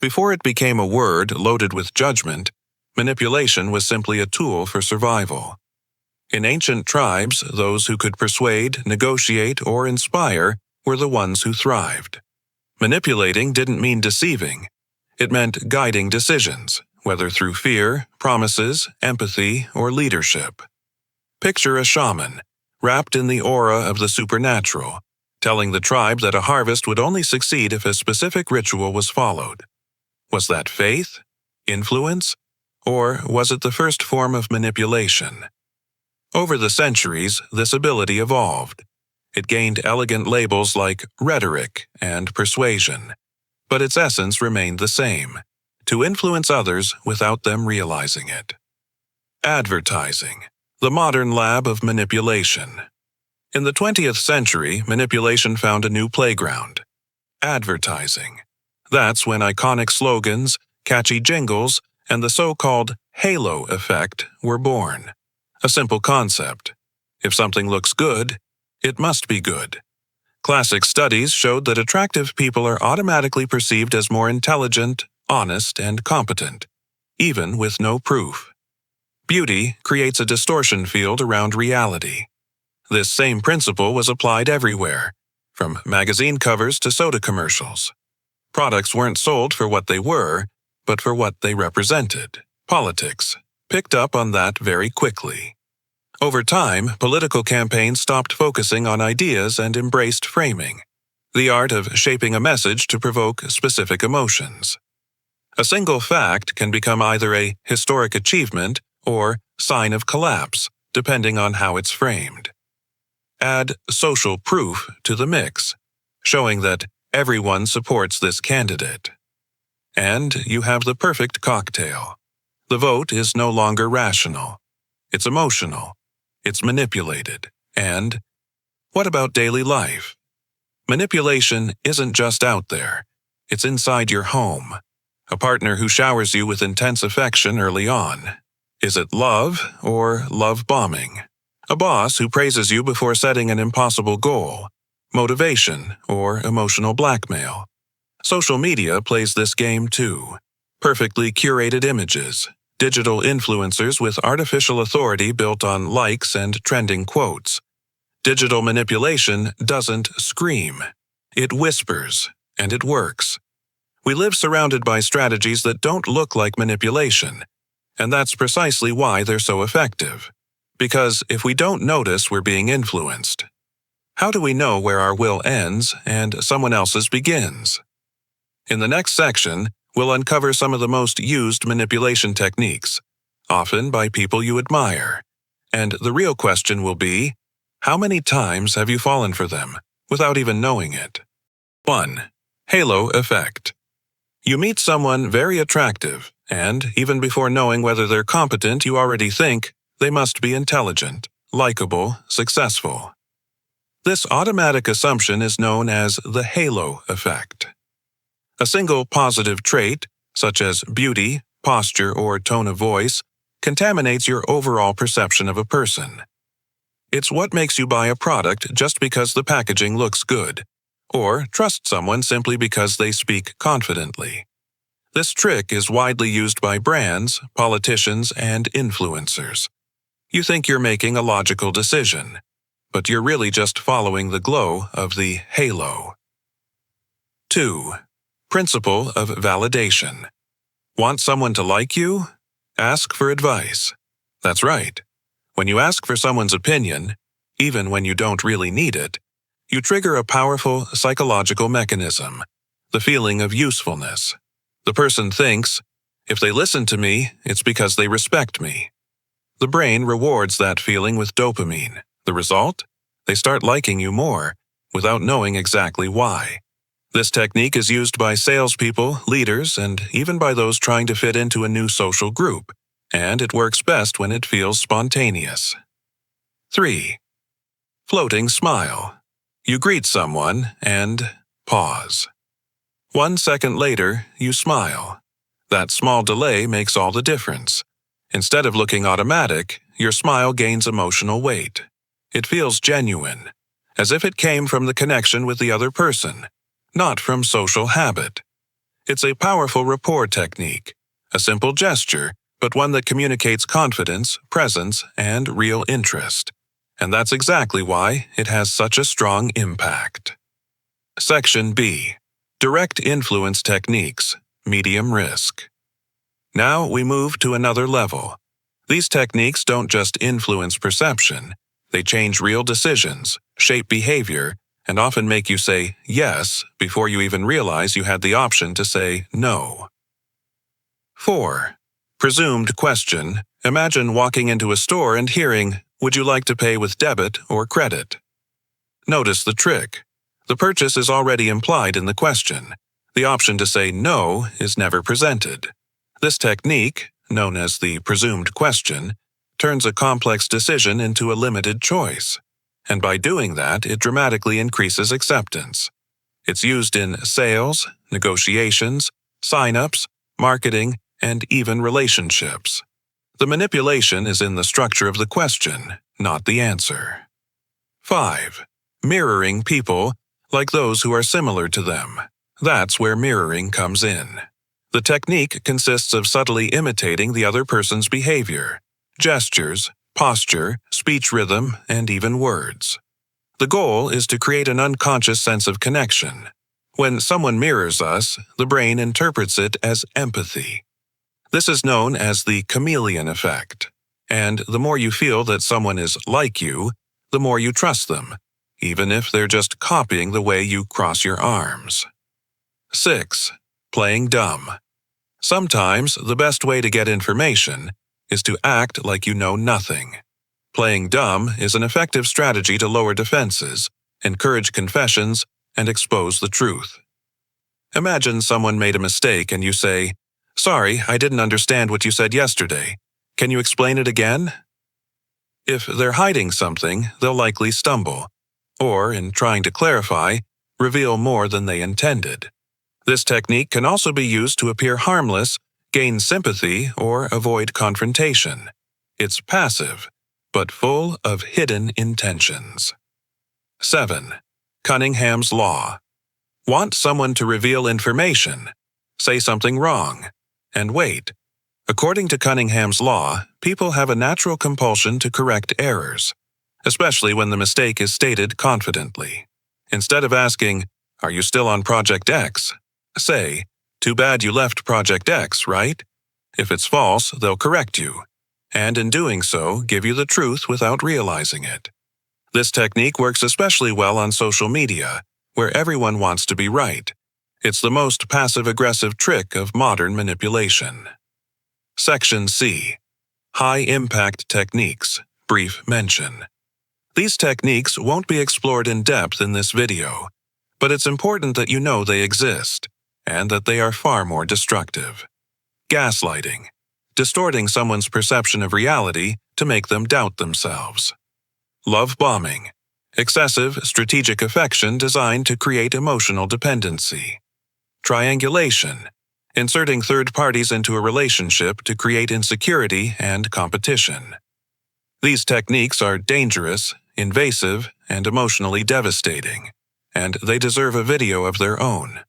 Before it became a word loaded with judgment, manipulation was simply a tool for survival. In ancient tribes, those who could persuade, negotiate, or inspire were the ones who thrived. Manipulating didn't mean deceiving. It meant guiding decisions, whether through fear, promises, empathy, or leadership. Picture a shaman, wrapped in the aura of the supernatural, telling the tribe that a harvest would only succeed if a specific ritual was followed. Was that faith, influence, or was it the first form of manipulation? Over the centuries, this ability evolved. It gained elegant labels like rhetoric and persuasion, but its essence remained the same: to influence others without them realizing it. Advertising, the modern lab of manipulation. In the 20th century, manipulation found a new playground: advertising. That's when iconic slogans, catchy jingles, and the so-called halo effect were born. A simple concept: if something looks good, it must be good. Classic studies showed that attractive people are automatically perceived as more intelligent, honest, and competent, even with no proof. Beauty creates a distortion field around reality. This same principle was applied everywhere, from magazine covers to soda commercials. Products weren't sold for what they were, but for what they represented. Politics picked up on that very quickly. Over time, political campaigns stopped focusing on ideas and embraced framing, the art of shaping a message to provoke specific emotions. A single fact can become either a historic achievement or sign of collapse, depending on how it's framed. Add social proof to the mix, showing that everyone supports this candidate. And you have the perfect cocktail. The vote is no longer rational. It's emotional. It's manipulated. And what about daily life? Manipulation isn't just out there. It's inside your home. A partner who showers you with intense affection early on. Is it love or love bombing? A boss who praises you before setting an impossible goal. Motivation or emotional blackmail. Social media plays this game too. Perfectly curated images. Digital influencers with artificial authority built on likes and trending quotes. Digital manipulation doesn't scream. It whispers, and it works. We live surrounded by strategies that don't look like manipulation, and that's precisely why they're so effective. Because if we don't notice we're being influenced, how do we know where our will ends and someone else's begins? In the next section, we'll uncover some of the most used manipulation techniques, often by people you admire. And the real question will be, how many times have you fallen for them without even knowing it? 1. Halo effect. You meet someone very attractive, and even before knowing whether they're competent, you already think they must be intelligent, likable, successful. This automatic assumption is known as the halo effect. A single positive trait, such as beauty, posture, or tone of voice, contaminates your overall perception of a person. It's what makes you buy a product just because the packaging looks good, or trust someone simply because they speak confidently. This trick is widely used by brands, politicians, and influencers. You think you're making a logical decision, but you're really just following the glow of the halo. 2. Principle of validation. Want someone to like you? Ask for advice. That's right. When you ask for someone's opinion, even when you don't really need it, you trigger a powerful psychological mechanism, the feeling of usefulness. The person thinks, if they listen to me, it's because they respect me. The brain rewards that feeling with dopamine. The result? They start liking you more, without knowing exactly why. This technique is used by salespeople, leaders, and even by those trying to fit into a new social group, and it works best when it feels spontaneous. 3. Floating smile. You greet someone and pause. 1 second later, you smile. That small delay makes all the difference. Instead of looking automatic, your smile gains emotional weight. It feels genuine, as if it came from the connection with the other person, not from social habit. It's a powerful rapport technique, a simple gesture, but one that communicates confidence, presence, and real interest. And that's exactly why it has such a strong impact. Section B. Direct Influence Techniques, Medium Risk. Now we move to another level. These techniques don't just influence perception, they change real decisions, shape behavior, and often make you say yes before you even realize you had the option to say no. 4. Presumed question. Imagine walking into a store and hearing, "Would you like to pay with debit or credit?" Notice the trick. The purchase is already implied in the question. The option to say no is never presented. This technique, known as the presumed question, turns a complex decision into a limited choice. And by doing that, it dramatically increases acceptance. It's used in sales, negotiations, sign-ups, marketing, and even relationships. The manipulation is in the structure of the question, not the answer. 5. Mirroring people like those who are similar to them. That's where mirroring comes in. The technique consists of subtly imitating the other person's behavior, gestures, posture, speech rhythm, and even words. The goal is to create an unconscious sense of connection. When someone mirrors us, the brain interprets it as empathy. This is known as the chameleon effect, and the more you feel that someone is like you, the more you trust them, even if they're just copying the way you cross your arms. 6. Playing dumb. Sometimes the best way to get information is to act like you know nothing. Playing dumb is an effective strategy to lower defenses, encourage confessions, and expose the truth. Imagine someone made a mistake and you say, "Sorry, I didn't understand what you said yesterday. Can you explain it again?" If they're hiding something, they'll likely stumble, or, in trying to clarify, reveal more than they intended. This technique can also be used to appear harmless, gain sympathy, or avoid confrontation. It's passive, but full of hidden intentions. 7. Cunningham's Law. Want someone to reveal information? Say something wrong, and wait. According to Cunningham's Law, people have a natural compulsion to correct errors, especially when the mistake is stated confidently. Instead of asking, "Are you still on Project X?" say, "Too bad you left Project X, right?" If it's false, they'll correct you, and in doing so, give you the truth without realizing it. This technique works especially well on social media, where everyone wants to be right. It's the most passive-aggressive trick of modern manipulation. Section C. High-Impact Techniques, Brief Mention. These techniques won't be explored in depth in this video, but it's important that you know they exist, and that they are far more destructive. Gaslighting. Distorting someone's perception of reality to make them doubt themselves. Love bombing. Excessive, strategic affection designed to create emotional dependency. Triangulation. Inserting third parties into a relationship to create insecurity and competition. These techniques are dangerous, invasive, and emotionally devastating, and they deserve a video of their own.